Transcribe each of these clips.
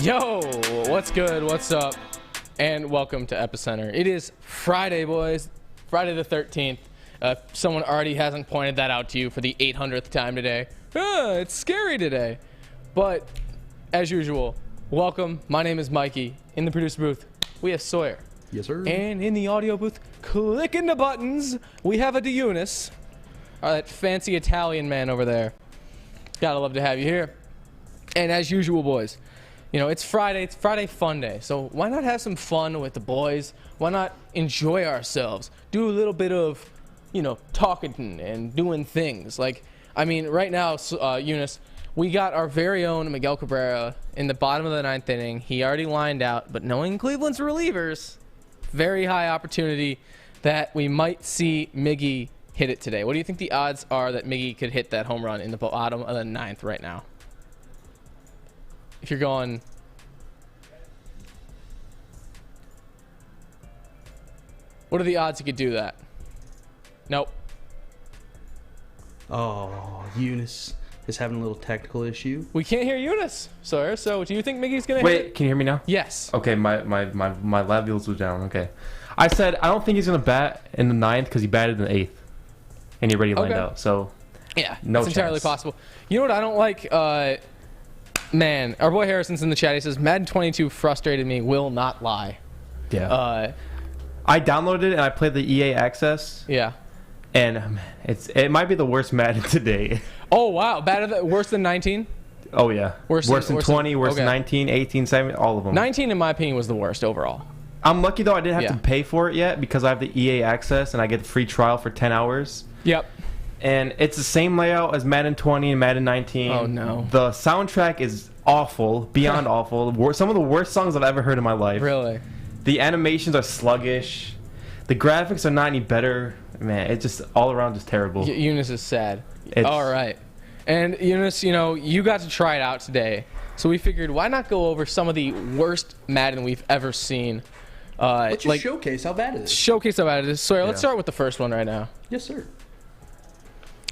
Yo, what's good? What's up? And welcome to EpEcenter. It is Friday, boys. Friday the 13th. Someone already hasn't pointed that out to you for the 800th time today. It's scary today. But, as usual, welcome. My name is Mikey. In the producer booth, we have Sawyer. Yes, sir. And in the audio booth, clicking the buttons, we have a DeUnis. That fancy Italian man over there. Gotta love to have you here. And as usual, boys, you know, it's Friday Funday, so why not have some fun with the boys? Why not enjoy ourselves? Do a little bit of, you know, talking and doing things. Like, I mean, right now, Eunice, we got our very own Miguel Cabrera in the bottom of the ninth inning. He already lined out, but knowing Cleveland's relievers, very high opportunity that we might see Miggy hit it today. What do you think the odds are that Miggy could hit that home run in the bottom of the ninth right now? If you're going, what are the odds he could do that? Nope. Oh, Eunice is having a little technical issue. We can't hear Eunice, sir. So do you think Miggy's gonna hit Wait, it? can you hear me now? Yes. Okay, my labials was down. Okay. I said I don't think he's gonna bat in the ninth because he batted in the eighth. And he already lined out. So yeah, no it's entirely chance. possible. You know what I don't like? Man, our boy Harrison's in the chat. He says, Madden 22 frustrated me, will not lie. yeah. I downloaded it and I played the EA Access. Yeah. And man, it might be the worst Madden today. Oh, wow. Worse than 19? Oh, yeah. Worse than 20, worse than okay. 19, 18, 17, all of them. 19, in my opinion, was the worst overall. I'm lucky, though, I didn't have Yeah. to pay for it yet because I have the EA Access and I get the free trial for 10 hours. Yep. And it's the same layout as Madden 20 and Madden 19. Oh, no. The soundtrack is awful, beyond awful. Some of the worst songs I've ever heard in my life. Really? The animations are sluggish. The graphics are not any better. Man, it's just all around just terrible. Eunice is sad. All right. And Eunice, you know, you got to try it out today. So we figured, why not go over some of the worst Madden we've ever seen? Let's just showcase how bad it is. Showcase how bad it is. So let's start with the first one right now. Yes, sir.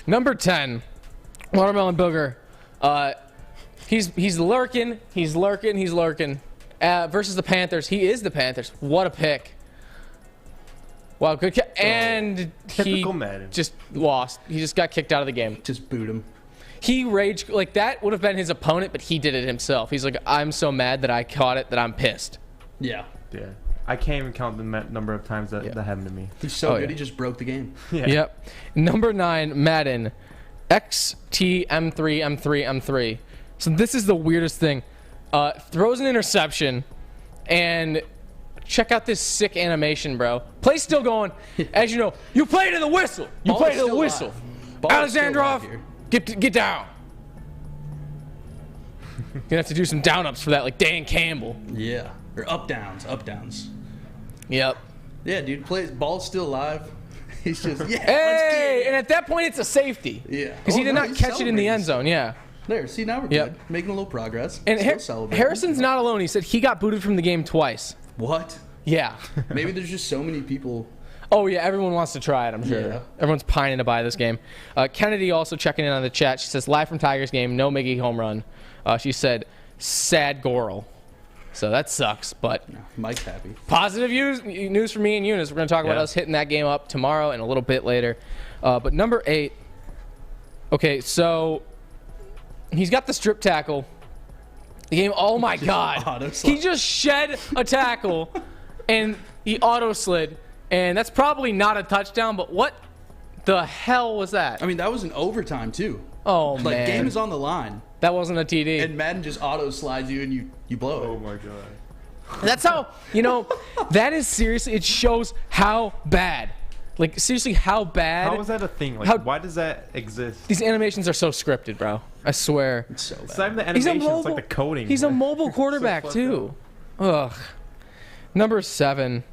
Number 10, Watermelon Booger. He's lurking. Versus the Panthers. He is the Panthers. What a pick. Wow, good kick. And he Madden. just lost. He just got kicked out of the game. Just boot him. He raged. Like, that would have been his opponent, but he did it himself. He's like, I'm so mad that I caught it that I'm pissed. Yeah. Yeah. I can't even count the number of times that happened to me. He's so good, he just broke the game. Yeah. Yep. Number 9, Madden. XTM3M3M3. So this is the weirdest thing. Throws an interception, and check out this sick animation, bro. Play's still going. As you know, you play to the whistle. You play to the whistle. ALEKSANDROV, get down. You're gonna have to do some down-ups for that, like Dan Campbell. Yeah. Or up downs. Yep. Yeah, dude. Ball's still alive. He's just, yeah. Hey, and at that point, it's a safety. Yeah. Because he did not catch it in the end zone. Yeah. There, see, now we're good. Making a little progress. And celebrating. Harrison's not alone. He said he got booted from the game twice. What? Yeah. Maybe there's just so many people. Oh, yeah, everyone wants to try it, I'm sure. Yeah. Everyone's pining to buy this game. Kennedy also checking in on the chat. She says, live from Tigers game, no Miggy home run. She said, sad Goral. So that sucks, but No, Mike's happy. positive news for me and Eunice. We're going to talk about us hitting that game up tomorrow and a little bit later. But number 8, okay, so he's got the strip tackle. The game, oh my God. He just shed a tackle, and he auto-slid. And that's probably not a touchdown, but what the hell was that? I mean, that was an overtime, too. Oh, Like, man. game is on the line. That wasn't a TD. And Madden just auto-slides you, and you blow it. Oh, my God. That's how, you know, that is seriously, it shows how bad. Like, seriously, how bad. How is that a thing? Like, why does that exist? These animations are so scripted, bro. I swear. It's so It's bad. not even the animation, it's like the coding. He's a mobile quarterback, too. Ugh. Number 7.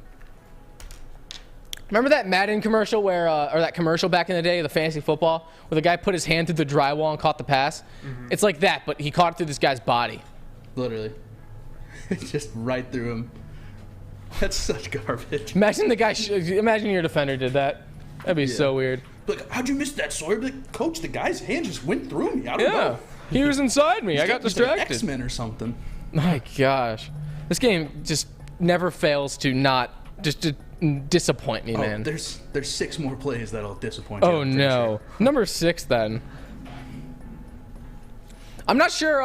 Remember that Madden commercial where, or that commercial back in the day, the fantasy football, where the guy put his hand through the drywall and caught the pass? Mm-hmm. It's like that, but he caught it through this guy's body. Literally. It's just right through him. That's such garbage. Imagine the guy, imagine your defender did that. That'd be so weird. Like, how'd you miss that, Sawyer? Like, Coach, the guy's hand just went through me. I don't know. He was inside me. I got Just like distracted. X-Men or something. My gosh. This game just never fails to disappoint me, man. There's 6 more plays that'll disappoint you. Oh, I'm pretty no. sure. Number 6, then. I'm not sure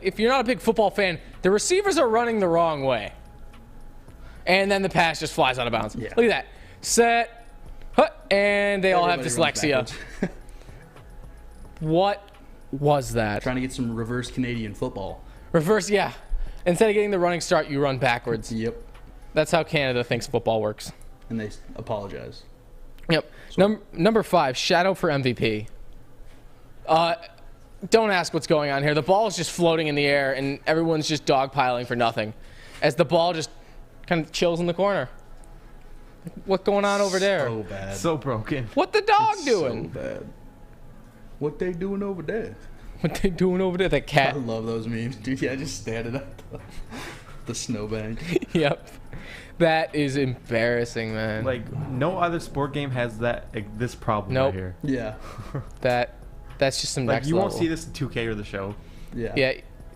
if you're not a big football fan, the receivers are running the wrong way. And then the pass just flies out of bounds. Yeah. Look at that. Set. And they all have Everybody runs dyslexia. backwards. What was that? Trying to get some reverse Canadian football. Reverse, yeah. Instead of getting the running start, you run backwards. Yep. That's how Canada thinks football works. And they apologize. Yep. Number 5, Shadow for MVP. Don't ask what's going on here. The ball is just floating in the air, and everyone's just dogpiling for nothing. As the ball just kind of chills in the corner. What's going on over there? So bad. So broken. What the dog It's doing? So bad. What they doing over there? What they doing over there? The I cat. love those memes, dude. Yeah, just standing up the snowbank. Yep. That is embarrassing, man. Like, no other sport game has that this problem Nope. right here. Yeah. That's just some Like, next you level. won't see this in 2K or the show. Yeah. Yeah.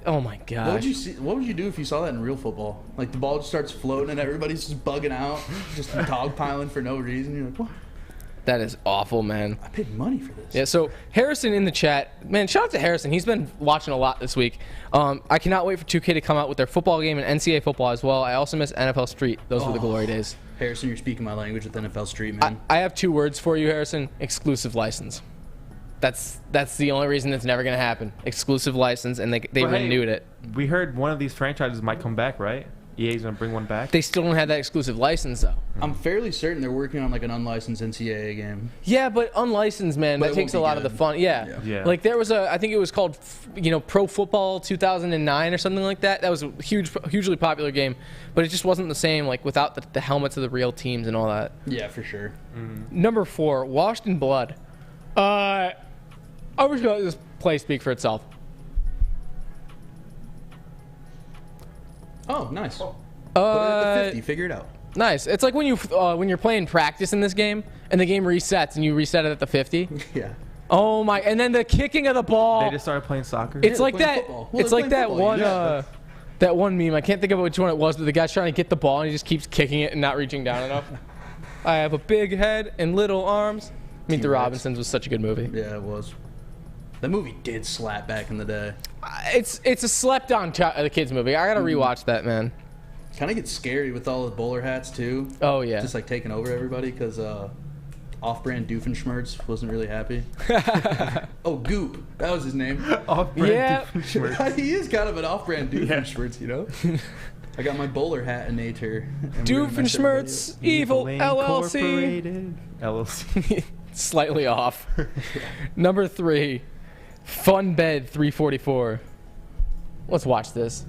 Oh my gosh. What would you do if you saw that in real football? Like the ball just starts floating and everybody's just bugging out, just dogpiling for no reason. You're like, what? That is awful, man. I paid money for this. Yeah, so Harrison in the chat, man, shout out to Harrison. He's been watching a lot this week. I cannot wait for 2K to come out with their football game and NCAA football as well. I also miss NFL Street. Those were the glory days. Harrison, you're speaking my language with NFL Street, man. I have 2 words for you, Harrison. Exclusive license. That's the only reason it's never going to happen. Exclusive license, and they But hey, renewed it. We heard one of these franchises might come back, right? EA's gonna bring one back. They still don't have that exclusive license, though. I'm fairly certain they're working on like an unlicensed NCAA game. Yeah, but unlicensed, man, But that it takes a won't be lot of the good. fun. Yeah. Yeah. Like there was I think it was called, Pro Football 2009 or something like that. That was a hugely popular game, but it just wasn't the same, like without the helmets of the real teams and all that. Yeah, for sure. Number 4, Washed in Blood. I was gonna let this play speak for itself. Oh, nice. Put it at the 50. Figure it out. Nice. It's like when you're playing practice in this game and the game resets and you reset it at the 50. Yeah. Oh my! And then the kicking of the ball. They just started playing soccer. It's they're like playing that. football. Well, It's they're like playing that football, one. yeah. That one meme. I can't think of which one it was, but the guy's trying to get the ball and he just keeps kicking it and not reaching down enough. I have a big head and little arms. Meet the T-Rex. Robinsons was such a good movie. Yeah, it was. That movie did slap back in the day. It's a slept on kids movie. I gotta rewatch that, man. Kind of gets scary with all the bowler hats too. Oh yeah. Just like taking over everybody because off-brand Doofenshmirtz wasn't really happy. Oh, Goop. That was his name. Off-brand Yeah. Doofenshmirtz. He is kind of an off-brand Doofenshmirtz, you know? I got my bowler hat in nature. Doofenshmirtz Evil Lane LLC. Incorporated. LLC. Slightly off. Number 3, Fun Bed 344. Let's watch this.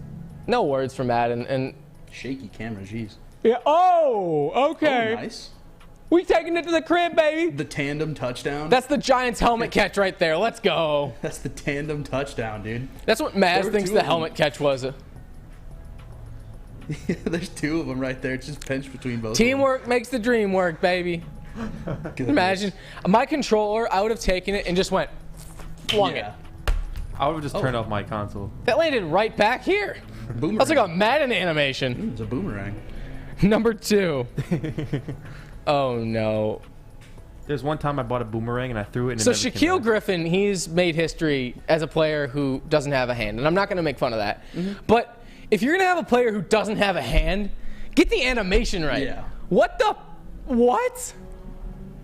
No words from Madden and Shaky camera, jeez. yeah. Oh, okay. Oh, nice. We taking it to the crib, baby. The tandem touchdown. That's the Giants helmet catch right there. Let's go. That's the tandem touchdown, dude. That's what There Maz were thinks 2 the of them. helmet catch was. There's 2 of them right there. It's just pinched between both. Teamwork makes the dream work, baby. Of them. Imagine my controller. I would have taken it and just went flung Yeah. it. I would have just turned off my console. That landed right back here. Boomerang. That's like a Madden animation. It's a boomerang. Number 2. Oh no. There's one time I bought a boomerang and I threw it. And So it never came Shaquille back. Griffin, he's made history as a player who doesn't have a hand, and I'm not going to make fun of that. But if you're going to have a player who doesn't have a hand, get the animation right. Yeah. What?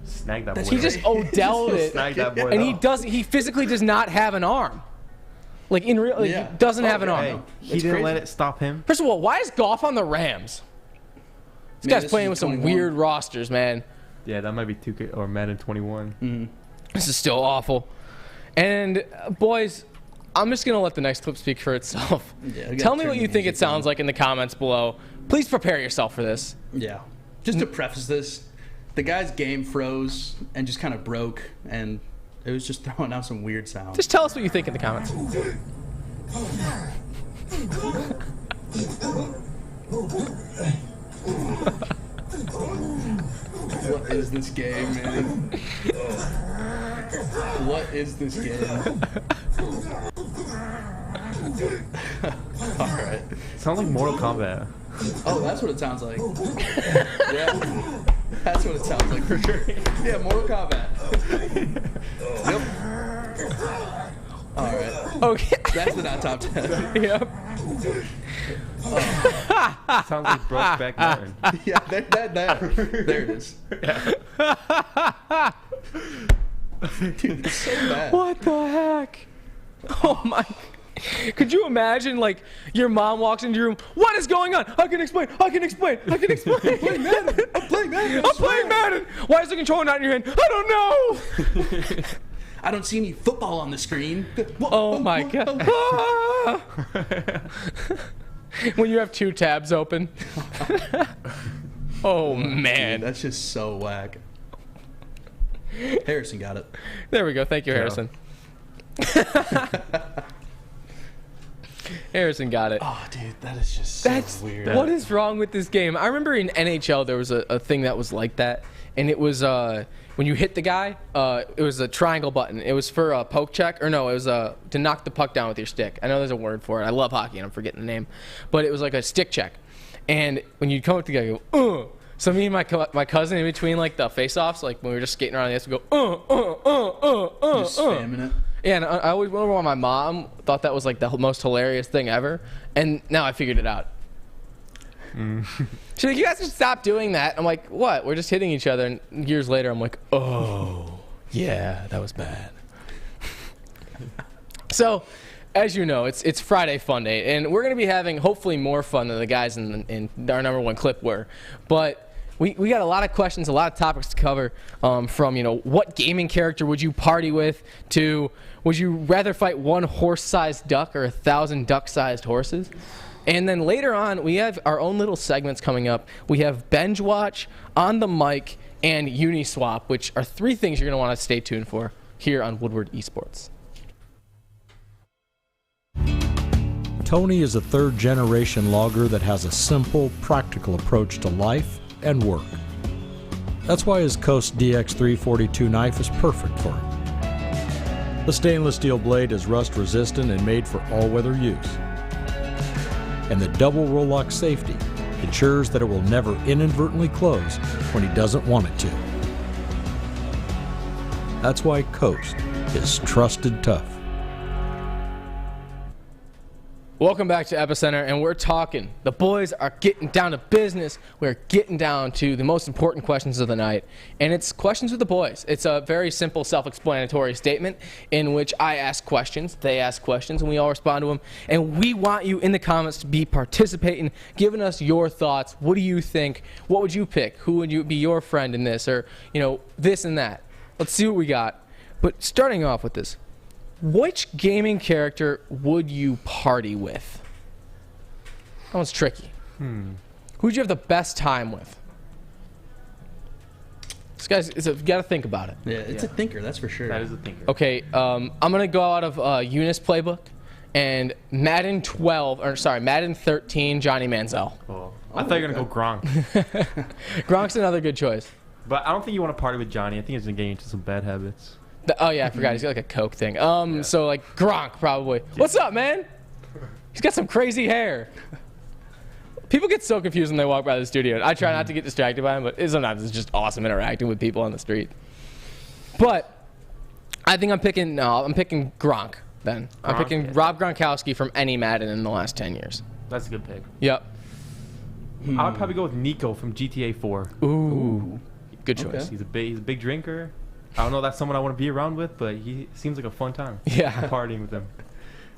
Snag that boy. He just Odell'd it, Snag that boy. and up. he physically does not have an arm. Like in real, like, Yeah. he doesn't have an Okay. arm. He It's didn't crazy. let it stop him. First of all, why is Goff on the Rams? This Man, guy's this playing is with some 21. weird rosters, man. Yeah, that might be 2K or Madden 21. This is still awful. And boys, I'm just gonna let the next clip speak for itself. Yeah, we gotta Tell me turn what the you think music it sounds down. like in the comments below. Please prepare yourself for this. Yeah. Just to preface this, the guy's game froze and just kind of broke, and it was just throwing out some weird sounds. Just tell us what you think in the comments. What is this game, man? What is this game? All right. sounds like Mortal Kombat. Oh, that's what it sounds like. Yeah. That's what it sounds like for sure. Yeah, Mortal Kombat. Yep. All right. Okay. That's the not top 10. Yep. Sounds like Brokeback Mountain. Yeah, there it is. Dude, it's so bad. What the heck? Oh my. Could you imagine, like, your mom walks into your room, what is going on? I can explain. I'm playing Madden. Why is the controller not in your hand? I don't know. I don't see any football on the screen. Oh my god. When you have 2 tabs open. Oh man. Dude, that's just so whack. Harrison got it. There we go. Thank you, Harrison. Harrison got it. Oh, dude, that is just so weird. What is wrong with this game? I remember in NHL there was a thing that was like that, and it was when you hit the guy, it was a triangle button. It was for a poke check, or no, it was to knock the puck down with your stick. I know there's a word for it. I love hockey, and I'm forgetting the name, but it was like a stick check. And when you come up to the guy, you go, So me and my cousin in between like the face-offs, like when we were just skating around the ice, we go, Just spamming it. Yeah, and I always wonder why my mom thought that was like the most hilarious thing ever, and now I figured it out. She's like, you guys should stop doing that. I'm like, what? We're just hitting each other. And years later, I'm like, oh, yeah, that was bad. So, as you know, it's Friday Funday, and we're going to be having hopefully more fun than the guys in our #1 clip were. But we got a lot of questions, a lot of topics to cover, from, you know, what gaming character would you party with, to would you rather fight one horse-sized duck or 1,000 duck-sized horses? And then later on, we have our own little segments coming up. We have Binge Watch, On the Mic, and Uniswap, which are 3 things you're going to want to stay tuned for here on Woodward Esports. Tony is a 3rd-generation logger that has a simple, practical approach to life and work. That's why his Coast DX342 knife is perfect for him. The stainless steel blade is rust-resistant and made for all-weather use. And the double roll-lock safety ensures that it will never inadvertently close when he doesn't want it to. That's why Coast is trusted tough. Welcome back to EpEcenter, and we're talking. The boys are getting down to business. We're getting down to the most important questions of the night, and it's questions with the boys. It's a very simple, self-explanatory statement in which I ask questions, they ask questions, and we all respond to them. And we want you in the comments to be participating, giving us your thoughts. What do you think? What would you pick? Who would you be your friend in this, or this and that? Let's see what we got. But starting off with this. Which gaming character would you party with? That one's tricky. Who'd you have the best time with? This guy's, you got to think about it. Yeah, it's a thinker, that's for sure. That is a thinker. Okay, I'm going to go out of Eunice Playbook and Madden 13, Johnny Manziel. Oh. I thought you were going to go Gronk. Gronk's another good choice. But I don't think you want to party with Johnny. I think he's going to get into some bad habits. Oh, yeah, I forgot. He's got like a Coke thing. So, like, Gronk, probably. What's up, man? He's got some crazy hair. People get so confused when they walk by the studio. I try not to get distracted by him, but sometimes it's just awesome interacting with people on the street. But I think I'm picking Gronk, then. I'm picking Rob Gronkowski from any Madden in the last 10 years. That's a good pick. Yep. I would probably go with Nico from GTA 4. Ooh. Good choice. Okay. He's a big drinker. I don't know if that's someone I want to be around with, but he seems like a fun time. Yeah. Partying with him.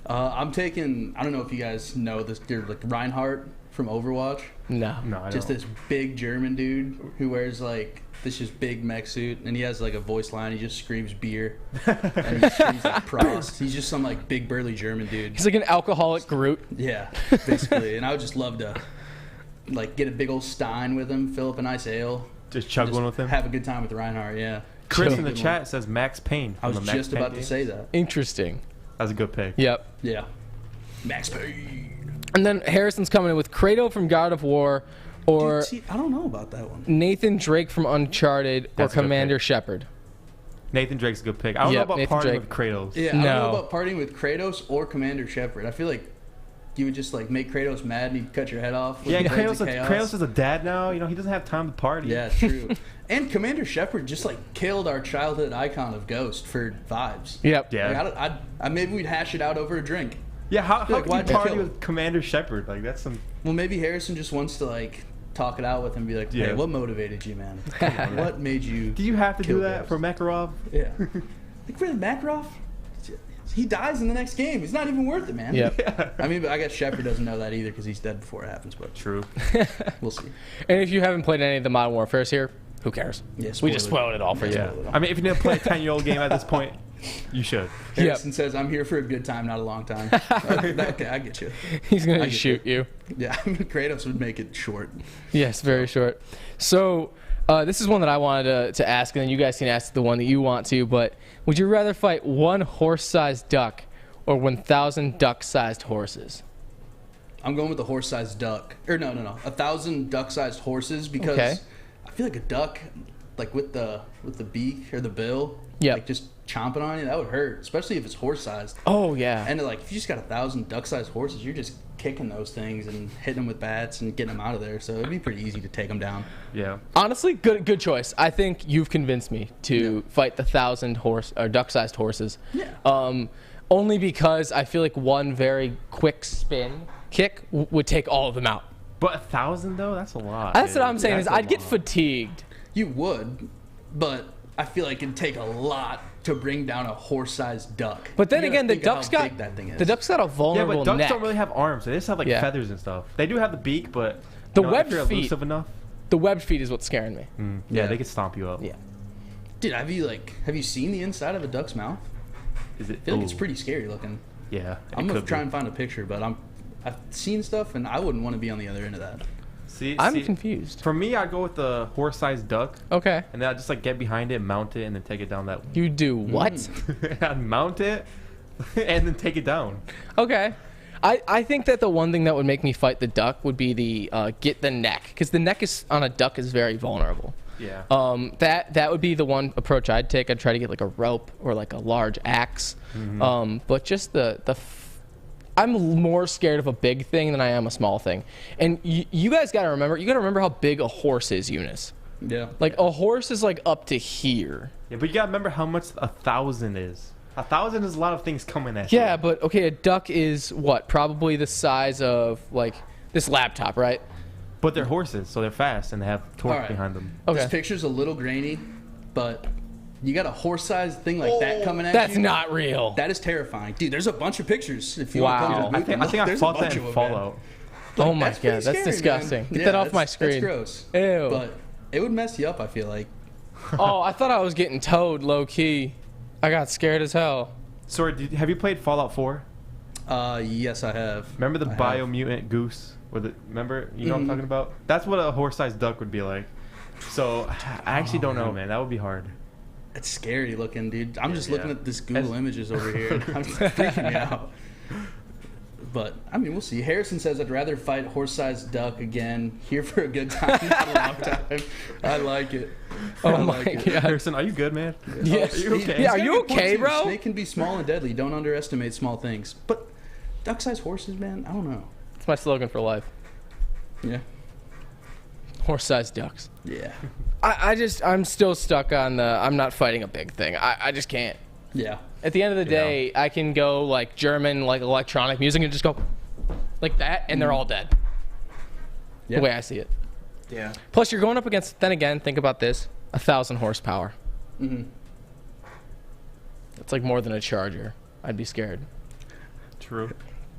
I'm taking, I don't know if you guys know this dude, like Reinhardt from Overwatch. No, I don't. Just this big German dude who wears like this just big mech suit, and he has like a voice line. He just screams beer, and he screams like Prost. He's just some like big burly German dude. He's like an alcoholic Groot. Yeah, basically. And I would just love to like get a big old stein with him, fill up a nice ale, just chug one with him, have a good time with Reinhardt. Yeah. Chris in the chat says Max Payne. I was just about to say that. Interesting. That's a good pick. Yep. Yeah. Max Payne. And then Harrison's coming in with Kratos from God of War, or Dude, see, I don't know about that one. Nathan Drake from Uncharted, That's or Commander Shepard. Nathan Drake's a good pick. I don't know about Nathan partying Drake. with Kratos. Yeah, I don't know about partying with Kratos or Commander Shepard. I feel like you would just like make Kratos mad and he'd cut your head off. With Yeah, the Blades of Kratos is a dad now. You know, he doesn't have time to party. Yeah, true. And Commander Shepard just like killed our childhood icon of Ghost for vibes. Yep. Yeah. Like, maybe we'd hash it out over a drink. Yeah, how Like, could why'd you you party kill with Commander Shepard? Like, that's some... Well, maybe Harrison just wants to like talk it out with him and be like, hey, Yeah. what motivated you, man? What made you Do you have to kill do that Ghost? for Makarov? Yeah. Like, really, Makarov? He dies in the next game. He's not even worth it, man. Yep. Yeah. I mean, but I guess Shepard doesn't know that either because he's dead before it happens, but True. we'll see. And if you haven't played any of the Modern Warfares here, who cares? Yeah, We just spoiled it all for you. Yeah. I mean, if you didn't play a 10-year-old game at this point, you should. Harrison says, I'm here for a good time, not a long time. Okay, I get you. He's going I to get shoot you. Yeah, I mean, Kratos would make it short. Yes, very short. So, this is one that I wanted to ask, and then you guys can ask the one that you want to, but would you rather fight one horse-sized duck or 1,000 duck-sized horses? I'm going with the horse-sized duck. Or no, 1,000 duck-sized horses because Okay. I feel like a duck, like with the beak or the bill, Yep. like just chomping on you, that would hurt, especially if it's horse-sized. Oh, yeah. And like if you just got 1,000 duck-sized horses, you're just kicking those things and hitting them with bats and getting them out of there. So it'd be pretty easy to take them down. Yeah. Honestly, good choice. I think you've convinced me to fight the 1,000 horse or duck-sized horses. Yeah. Only because I feel like one very quick spin kick would take all of them out. But 1,000, though? That's a lot. That's dude. what I'm saying. That's Is a I'd get lot. fatigued. You would, but I feel like it'd take a lot to bring down a horse-sized duck. But then You gotta again, the think of how duck's got big that thing is. the duck's got a Yeah, vulnerable but ducks neck. don't really have arms. They just have, like, Yeah. feathers and stuff. They do have the beak, but... The you know, webbed if you're feet. elusive enough... The webbed feet is what's scaring me. Yeah, Yeah. they could stomp you up. Yeah. Dude, have you seen the inside of a duck's mouth? Is it? I feel like it's Ooh. pretty scary looking. Yeah. I'm gonna try and find a picture, but I've seen stuff and I wouldn't want to be on the other end of that. See, I'm confused. For me, I'd go with the horse-sized duck, Okay. and then I'd just, like, get behind it, mount it, and then take it down that... You do what? I'd mount it, and then take it down. Okay. I think that the one thing that would make me fight the duck would be the get the neck, because the neck is on a duck is very vulnerable. Yeah. That would be the one approach I'd take. I'd try to get like a rope or like a large axe. But just I'm more scared of a big thing than I am a small thing. And you guys got to remember how big a horse is, Eunice. Yeah. Like a horse is like up to here. Yeah, but you gotta remember how much 1,000 is. 1,000 is a lot of things coming at you. Yeah, but okay, a duck is what? Probably the size of like this laptop, right? But they're horses, so they're fast, and they have torque All right. behind them. Okay. This picture's a little grainy, but you got a horse-sized thing like that coming at That's you. not real. That is terrifying, dude. There's a bunch of pictures. If you Wow. want to come to the I booth think and I, think I there's a fought that bunch in of 'em, man. Fallout. Oh my That's pretty god, that's scary, disgusting. man. Get Yeah, that off my that's screen. gross. Ew. But it would mess you up, I feel like. Oh, I thought I was getting towed low key. I got scared as hell. Sorry, have you played Fallout 4? Yes, I have. Remember the I have. biomutant goose? Remember? You know what I'm talking about? That's what a horse-sized duck would be like. So, I actually don't know, man. That would be hard. It's scary looking, dude. I'm just looking Yeah. at this Google Images over here. And I'm freaking me out. But, I mean, we'll see. Harrison says, I'd rather fight horse-sized duck again. Here for a good time, not a long time. I like it. Oh I my like it. god. Harrison, are you good, man? Yes. Are you okay? Yeah, He's are got you a good point, okay, too. bro? Snake can be small and deadly. Don't underestimate small things. But duck-sized horses, man, I don't know. That's my slogan for life. Yeah. Horse-sized ducks. Yeah. I'm still stuck on the I'm not fighting a big thing. I just can't. Yeah. At the end of the day, I can go like German, like electronic music and just go like that, and they're all dead. Yeah. The way I see it. Yeah. Plus, you're going up against, then again, think about this, 1,000 horsepower. Mm-hmm. That's like more than a Charger. I'd be scared. True.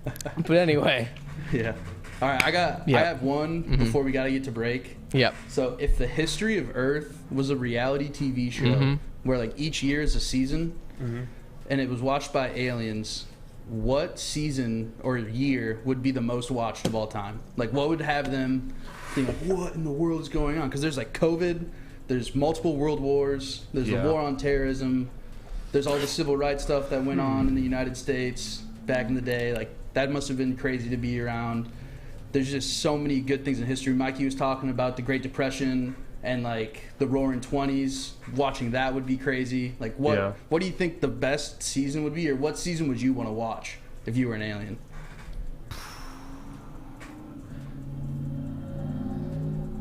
But anyway, Yeah. All right, I have one before we got to get to break. yep. So, if the history of Earth was a reality TV show where like each year is a season and it was watched by aliens, what season or year would be the most watched of all time? Like, what would have them think like, what in the world is going on? Because there's like COVID, there's multiple world wars, there's a war on terrorism, there's all the civil rights stuff that went on in the United States back in the day. Like, that must have been crazy to be around. There's just so many good things in history. Mikey was talking about the Great Depression and like the Roaring '20s. Watching that would be crazy. Like, what do you think the best season would be, or what season would you want to watch if you were an alien?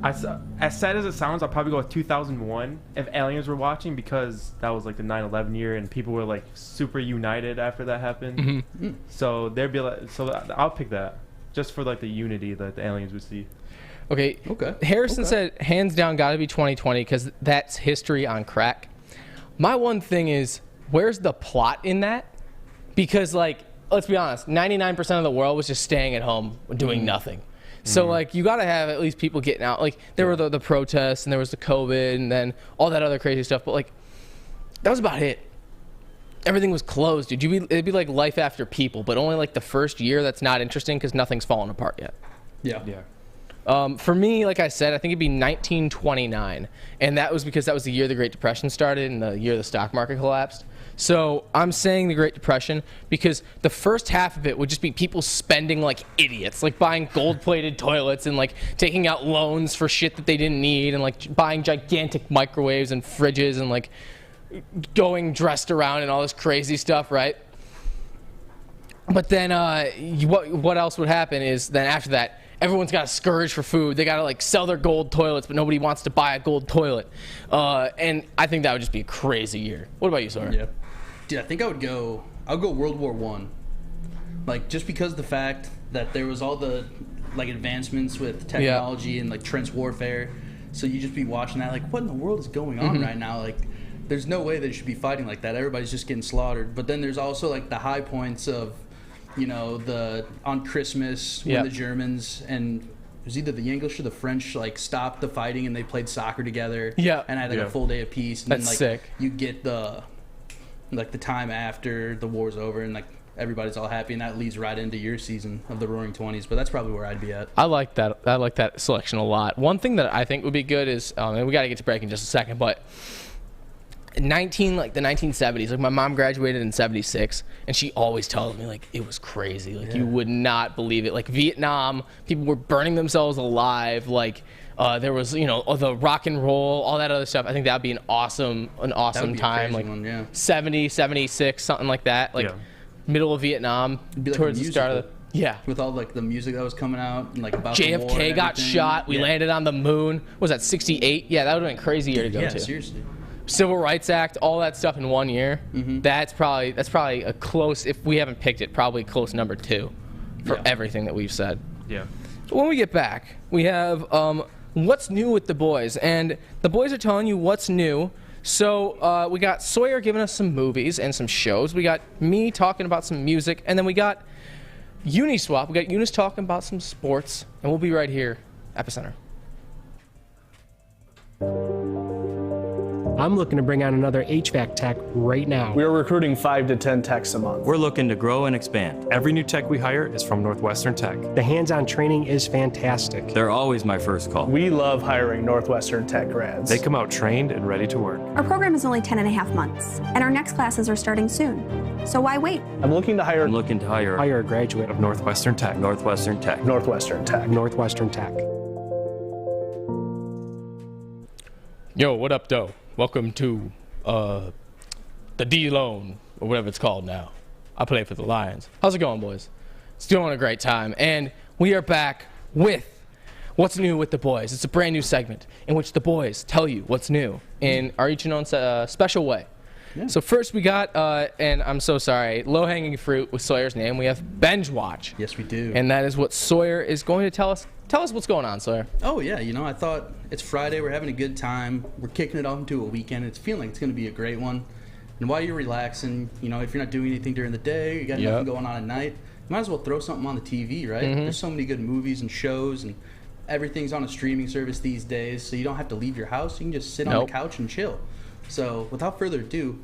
As sad as it sounds, I'll probably go with 2001 if aliens were watching, because that was like the 9/11 year and people were like super united after that happened. Mm-hmm. So they'd be like, I'll pick that just for like the unity that the aliens would see. Okay. Harrison said hands down got to be 2020 because that's history on crack. My one thing is, where's the plot in that? Because like, let's be honest, 99% of the world was just staying at home doing nothing. So like, you got to have at least people getting out. Like there were the protests and there was the COVID and then all that other crazy stuff. But like, that was about it. Everything was closed, dude. It'd be like Life After People, but only like the first year that's not interesting because nothing's fallen apart yet. Yeah. For me, like I said, I think it'd be 1929. And that was because that was the year the Great Depression started and the year the stock market collapsed. So I'm saying the Great Depression because the first half of it would just be people spending like idiots, like buying gold-plated toilets and like taking out loans for shit that they didn't need and like buying gigantic microwaves and fridges and like going dressed around and all this crazy stuff, right? But then what else would happen is then after that, everyone's got a scourge for food. They got to like sell their gold toilets, but nobody wants to buy a gold toilet. And I think that would just be a crazy year. What about you, Sawyer? Yeah. Dude, I think I'll go World War One. Like, just because the fact that there was all the like advancements with technology and like trench warfare. So you just be watching that like, what in the world is going on right now? Like, there's no way they should be fighting like that. Everybody's just getting slaughtered. But then there's also like the high points of, you know, on Christmas when the Germans and it was either the English or the French like stopped the fighting and they played soccer together. Yeah. And had like a full day of peace. And That's then like sick. you get the time after the war's over and like everybody's all happy, and that leads right into your season of the Roaring '20s. But that's probably where I'd be at. I like that selection a lot. One thing that I think would be good is, and we got to get to break in just a second, but the 1970s, like my mom graduated in 76 and she always tells me like it was crazy, like you would not believe it, like Vietnam, people were burning themselves alive, like there was, you know, the rock and roll, all that other stuff. I think that'd be an awesome time, like one, 70, 76, something like that, like middle of Vietnam, be like towards the start of with all like the music that was coming out and like about the war JFK and got everything. shot, we landed on the moon. What was that, 68? Yeah, that would have been a crazy year to go to. Seriously. Civil Rights Act, all that stuff in 1 year. That's probably a close, if we haven't picked it, probably close number 2 for everything that we've said. Yeah. When we get back, we have what's new with the boys, and the boys are telling you what's new. So we got Sawyer giving us some movies and some shows. We got me talking about some music, and then we got Uniswap. We got Eunice talking about some sports, and we'll be right here, EpEcenter. I'm looking to bring on another HVAC tech right now. We're recruiting 5 to 10 techs a month. We're looking to grow and expand. Every new tech we hire is from Northwestern Tech. The hands-on training is fantastic. They're always my first call. We love hiring Northwestern Tech grads. They come out trained and ready to work. Our program is only 10 and a half months, and our next classes are starting soon. So why wait? I'm looking to hire Hire a graduate Of Northwestern Tech. Northwestern Tech. Northwestern Tech. Northwestern Tech. Yo, what up, though? Welcome to the D-Loan, or whatever it's called now. I play for the Lions. How's it going, boys? It's doing a great time. And we are back with What's New with the Boys. It's a brand new segment in which the boys tell you what's new in our each and own special way. Yeah. So first we got, and I'm so sorry, low-hanging fruit with Sawyer's name. We have Binge Watch. Yes, we do. And that is what Sawyer is going to tell us. Tell us what's going on, Sawyer. Oh, yeah. You know, I thought it's Friday. We're having a good time. We're kicking it off into a weekend. It's feeling like it's going to be a great one. And while you're relaxing, you know, if you're not doing anything during the day, you got nothing going on at night, you might as well throw something on the TV, right? There's so many good movies and shows, and everything's on a streaming service these days, so you don't have to leave your house. You can just sit on the couch and chill. So without further ado,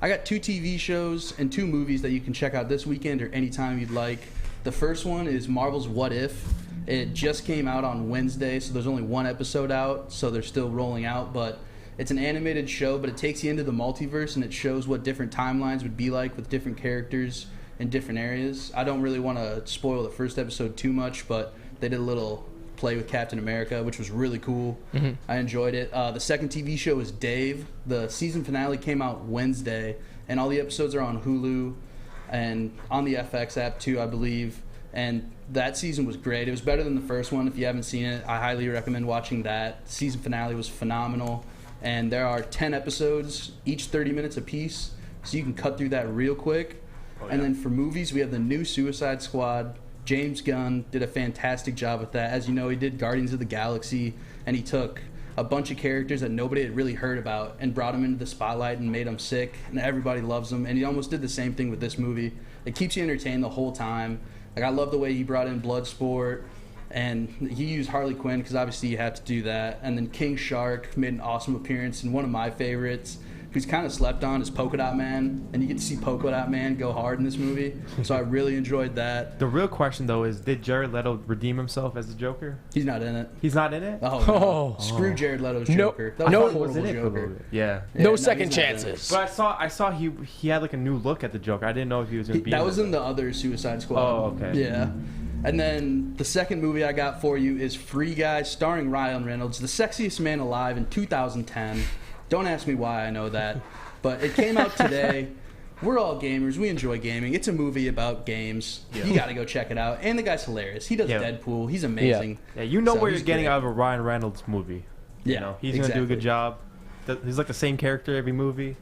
I got 2 TV shows and 2 movies that you can check out this weekend or anytime you'd like. The first one is Marvel's What If. It just came out on Wednesday, so there's only 1 episode out, so they're still rolling out, but it's an animated show, but it takes you into the multiverse, and it shows what different timelines would be like with different characters in different areas. I don't really want to spoil the first episode too much, but they did a little play with Captain America, which was really cool. I enjoyed it. The second TV show is Dave. The season finale came out Wednesday, and all the episodes are on Hulu and on the FX app too, I believe. And that season was great. It was better than the first one. If you haven't seen it, I highly recommend watching that. The season finale was phenomenal. And there are 10 episodes, each 30 minutes apiece, so you can cut through that real quick. And then for movies, we have the new Suicide Squad. James Gunn did a fantastic job with that. As you know, he did Guardians of the Galaxy, and he took a bunch of characters that nobody had really heard about and brought them into the spotlight and made them sick, and everybody loves them. And he almost did the same thing with this movie. It keeps you entertained the whole time. Like, I love the way he brought in Bloodsport, and he used Harley Quinn because obviously you had to do that. And then King Shark made an awesome appearance, and one of my favorites, who's kind of slept on, is Polka Dot Man, and you get to see Polka Dot Man go hard in this movie. So I really enjoyed that. The real question, though, is did Jared Leto redeem himself as the Joker? He's not in it. He's not in it? Oh, no. Screw Jared Leto's Joker. That was a horrible Joker. Yeah. No second chances. But I saw he had like a new look at the Joker. I didn't know if he was going to be That was in the other Suicide Squad. Oh, okay. Yeah. And then the second movie I got for you is Free Guy, starring Ryan Reynolds, the sexiest man alive in 2010. Don't ask me why I know that. But it came out today. We're all gamers. We enjoy gaming. It's a movie about games. Yeah. You got to go check it out. And the guy's hilarious. He does Deadpool. He's amazing. Yeah, you know what you're getting out of a Ryan Reynolds movie. You know, he's going to do a good job. He's like the same character every movie.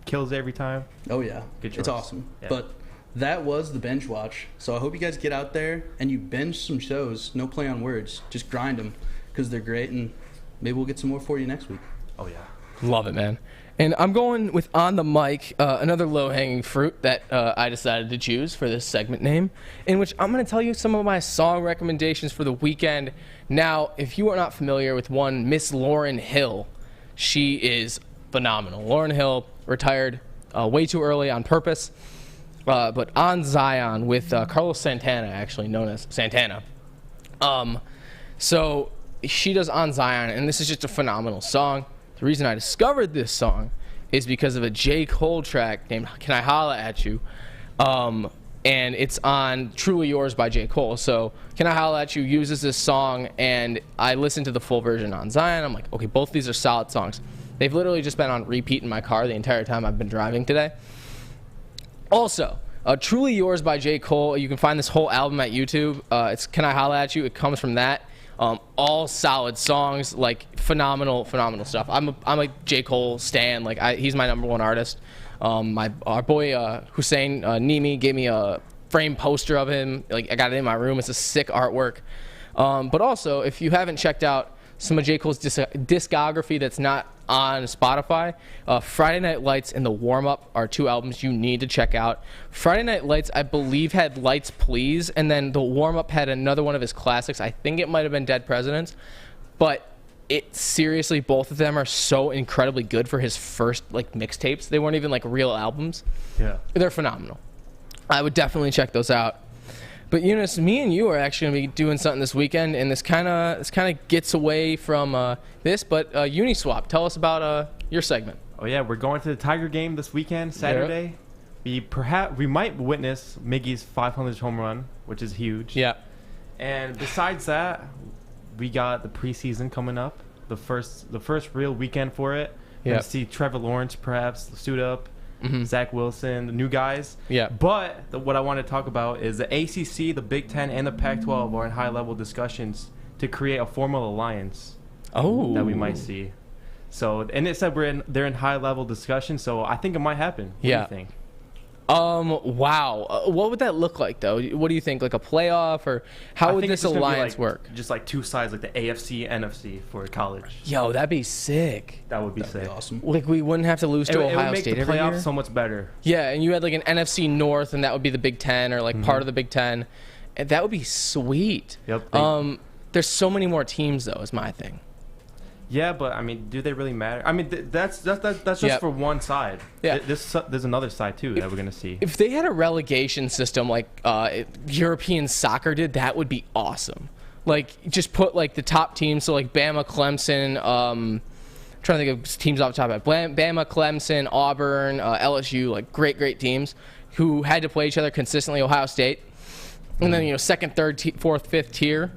Kills every time. Oh, yeah. Good choice. It's awesome. Yeah. But that was the binge watch. So I hope you guys get out there and you binge some shows. No play on words. Just grind them because they're great. And maybe we'll get some more for you next week. Oh, yeah. Love it, man. And I'm going with On the Mic, another low-hanging fruit that I decided to choose for this segment name, in which I'm going to tell you some of my song recommendations for the weekend. Now, if you are not familiar with one, Miss Lauryn Hill, she is phenomenal. Lauryn Hill retired way too early on purpose, but On Zion with Carlos Santana, actually known as Santana. So she does On Zion, and this is just a phenomenal song. The reason I discovered this song is because of a J. Cole track named Can I Holla At You? And it's on Truly Yours by J. Cole. So Can I Holla At You uses this song, and I listened to the full version on Zion. I'm like, okay, both these are solid songs. They've literally just been on repeat in my car the entire time I've been driving today. Also, Truly Yours by J. Cole. You can find this whole album at YouTube. It's Can I Holla At You? It comes from that. All solid songs, like phenomenal stuff. I'm a J. Cole stan. Like he's my number one artist. Our boy Hussein Nimi gave me a framed poster of him. Like I got it in my room. It's a sick artwork. But also, if you haven't checked out some of J. Cole's discography that's not on Spotify, Friday Night Lights and The Warm Up are two albums you need to check out. Friday Night Lights, I believe, had Lights Please, and then The Warm Up had another one of his classics. I think it might have been Dead Presidents, but it seriously, both of them are so incredibly good for his first like mixtapes. They weren't even like real albums. Yeah, they're phenomenal. I would definitely check those out. But Eunice, me and you are actually going to be doing something this weekend, and this kind of gets away from this. But Uniswap, tell us about your segment. Oh yeah, we're going to the Tiger game this weekend, Saturday. Yeah. We might witness Miggy's 500th home run, which is huge. Yeah. And besides that, we got the preseason coming up, the first real weekend for it. Yeah. See Trevor Lawrence perhaps suit up. Zach Wilson, the new guys. Yeah. But what I want to talk about is the ACC, the Big Ten, and the Pac-12 are in high-level discussions to create a formal alliance. Oh. That we might see. So, and it said they're in high-level discussion. So I think it might happen. What do you think? Wow. What would that look like, though? What do you think? Like a playoff, or how would this alliance work? Just like two sides, like the AFC, NFC for college. Yo, that'd be sick. That would be sick. Be awesome. Like we wouldn't have to lose to Ohio State every year. It would make the playoffs so much better. Yeah, and you had like an NFC North, and that would be the Big Ten, or like part of the Big Ten. And that would be sweet. Yep. There's so many more teams, though, is my thing. Yeah, but I mean, do they really matter? I mean, that's just for one side. Yeah, there's another side too that we're gonna see. If they had a relegation system like European soccer did, that would be awesome. Like, just put like the top teams, so like Bama, Clemson. Trying to think of teams off the top of it. Bama, Clemson, Auburn, LSU, like great teams who had to play each other consistently. Ohio State, and then second, third, fourth, fifth tier.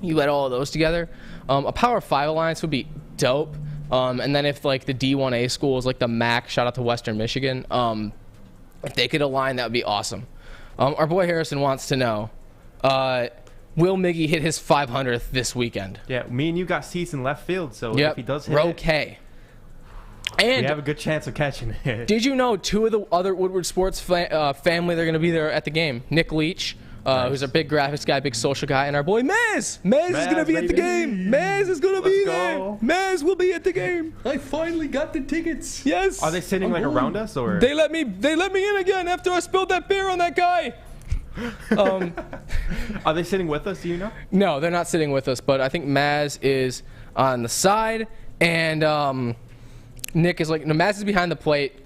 You let all of those together. A Power 5 alliance would be dope. And then if like the D1A schools, like the MAC, shout out to Western Michigan, if they could align, that would be awesome. Our boy Harrison wants to know, Will Miggy hit his 500th this weekend? Yeah, me and you got seats in left field, so if he does hit Row it, K. And we have a good chance of catching it. Did you know 2 of the other Woodward Sports family, they're going to be there at the game? Nick Leach, who's a big graphics guy, big social guy, and our boy Mez. Mez is going to be at the game. Mez is going to be there. Mez will be at the game. I finally got the tickets. Yes. Are they sitting around us, or they let me in again after I spilled that beer on that guy. Are they sitting with us? Do you know? No, they're not sitting with us, but I think Maz is on the side, and Nick is Maz is behind the plate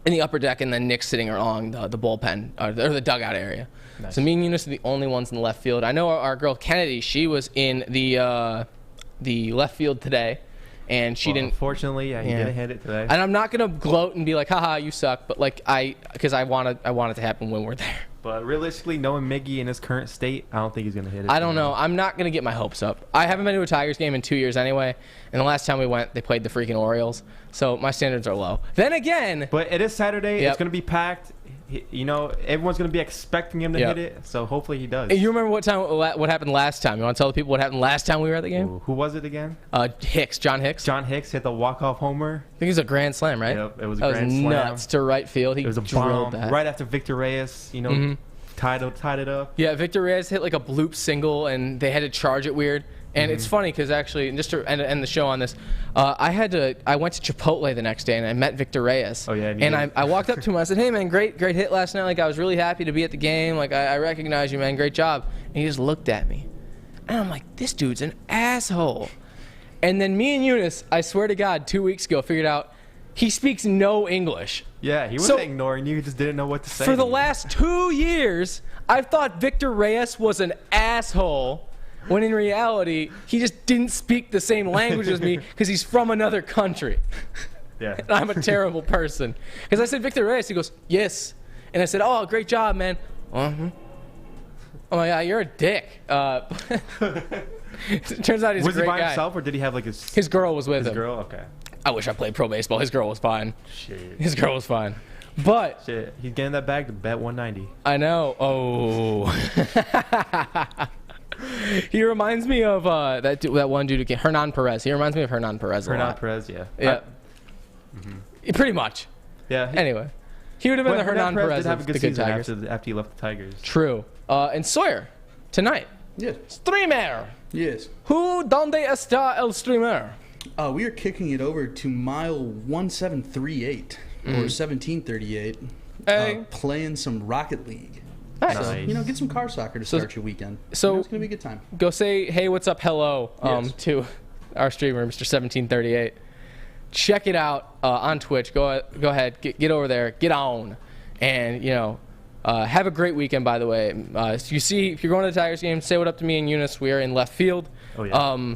in the upper deck, and then Nick's sitting along the bullpen or the dugout area. Nice. So me and Eunice are the only ones in the left field. I know our girl Kennedy, she was in the left field today, and she didn't. Unfortunately, he didn't hit it today. And I'm not gonna gloat and be like, haha, you suck, but because I want it to happen when we're there. But realistically, knowing Miggy in his current state, I don't think he's gonna hit it. I don't know. I'm not gonna get my hopes up. I haven't been to a Tigers game in 2 years anyway, and the last time we went, they played the freaking Orioles, so my standards are low. Then again, but it is Saturday. It's gonna be packed. Everyone's gonna be expecting him to hit it, so hopefully he does. You remember what happened last time? You want to tell the people what happened last time we were at the game? Ooh, who was it again? John Hicks. John Hicks hit the walk-off homer. I think it was a grand slam, right? Yep, it was a grand slam. Nuts to right field. It was a bomb right after Victor Reyes. Tied it up. Yeah, Victor Reyes hit like a bloop single, and they had to charge it weird. And it's funny because actually, just to end the show on this, I went to Chipotle the next day and I met Victor Reyes. Oh yeah. And I walked up to him. I said, "Hey man, great hit last night. Like I was really happy to be at the game. Like I recognize you, man. Great job." And he just looked at me, and I'm like, "This dude's an asshole." And then me and Eunice, I swear to God, 2 weeks ago, figured out he speaks no English. Yeah, he wasn't ignoring you. He just didn't know what to say. For the last 2 years, I've thought Victor Reyes was an asshole. When in reality, he just didn't speak the same language as me because he's from another country. Yeah. And I'm a terrible person. Because I said, Victor Reyes, he goes, yes. And I said, oh, great job, man. Uh-huh. Oh my God, you're a dick. It turns out he's a great guy. Was he by himself or did he have like his girl was with him. His girl? Okay. I wish I played pro baseball. His girl was fine. Shit. His girl was fine. But. Shit, he's getting that bag to bet 190. I know. Oh. He reminds me of that one dude who came, Hernan Perez. He reminds me of Hernan Perez a lot. Hernan Perez, yeah. Yeah. Pretty much. Yeah. Anyway, he would have been the Hernan Perez did have a good season after he left the Tigers. True. And Sawyer, tonight. Yes. Streamer. Yes. Who donde está el streamer? We are kicking it over to mile 1738 or 1738. Hey. Playing some Rocket League. Nice. So, get some car soccer to start your weekend. So it's gonna be a good time. Go say, hey, what's up, hello, to our streamer, Mr. 1738. Check it out on Twitch. Go ahead, get over there, get on, and have a great weekend. By the way, you see, if you're going to the Tigers game, say what up to me and Eunice. We are in left field. Oh yeah.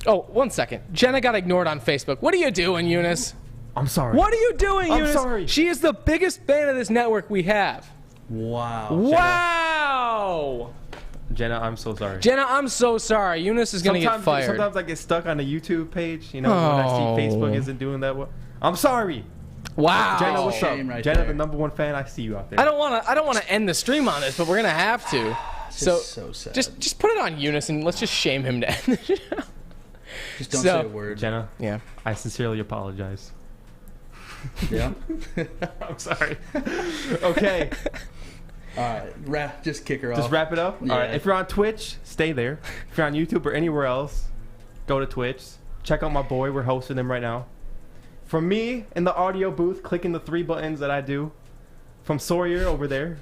Oh, 1 second. Jenna got ignored on Facebook. What are you doing, Eunice? I'm sorry. What are you doing, Eunice? I'm sorry. She is the biggest fan of this network we have. Wow. Wow. Jenna, I'm so sorry. Jenna, I'm so sorry. Eunice is going to get fired. Sometimes I get stuck on the YouTube page, when I see Facebook isn't doing that well. I'm sorry. Wow. Jenna, what's up? Right Jenna, there. the number one fan. I see you out there. I don't want to end the stream on this, but we're going to have to. So sad. Just put it on Eunice and let's just shame him to end the show. Just don't say a word. Jenna, yeah. I sincerely apologize. Yeah. I'm sorry. Okay. All right, just kick her off. Just wrap it up? Yeah. All right, if you're on Twitch, stay there. If you're on YouTube or anywhere else, go to Twitch. Check out my boy. We're hosting him right now. From me in the audio booth, clicking the 3 buttons that I do. From Sawyer over there.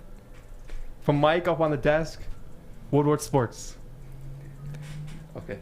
From Mike up on the desk, Woodward Sports. Okay.